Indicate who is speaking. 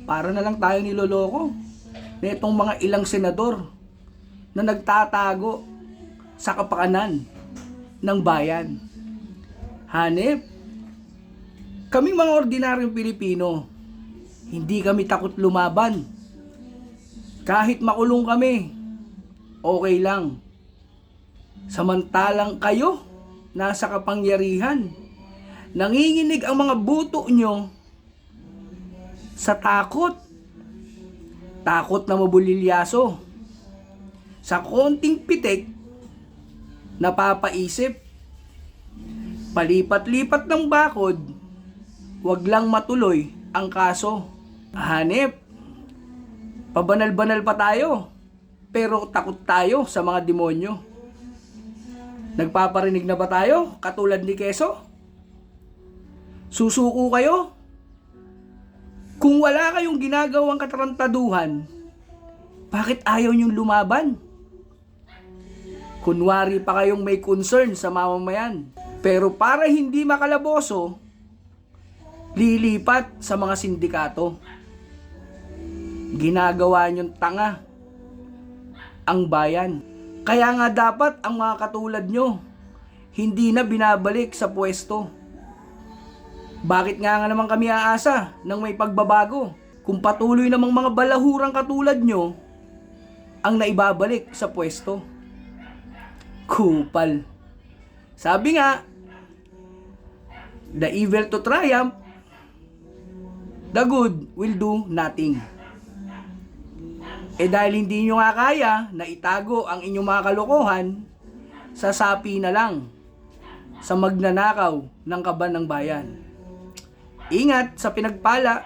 Speaker 1: Para na lang tayo niloloko nitong mga ilang senador na nagtatago sa kapakanan ng bayan. Hanep, kaming mga ordinaryong Pilipino, hindi kami takot lumaban. Kahit makulong kami, okay lang. Samantalang kayo, nasa kapangyarihan, nanginginig ang mga buto nyo sa takot. Takot na mabulilyaso. Sa konting pitik, napapaisip. Palipat-lipat ng bakod, wag lang matuloy ang kaso. Hanep, pabanal-banal pa tayo, pero takot tayo sa mga demonyo. Nagpaparinig na ba tayo katulad ni Quezon? Susuko kayo? Kung wala kayong ginagawang katarantaduhan, bakit ayaw niyong lumaban? Kunwari pa kayong may concern sa mamamayan, pero para hindi makalaboso, lilipat sa mga sindikato. Ginagawa niyong tanga ang bayan. Kaya nga dapat ang mga katulad nyo hindi na binabalik sa pwesto. Bakit nga naman kami aasa ng may pagbabago kung patuloy namang mga balahurang katulad nyo ang naibabalik sa pwesto? Kupal. Sabi nga, the evil to triumph, the good will do nothing. Dahil hindi nyo nga kaya na itago ang inyong mga kalokohan, sasapi na lang sa magnanakaw ng kaban ng bayan. Ingat sa pinagpala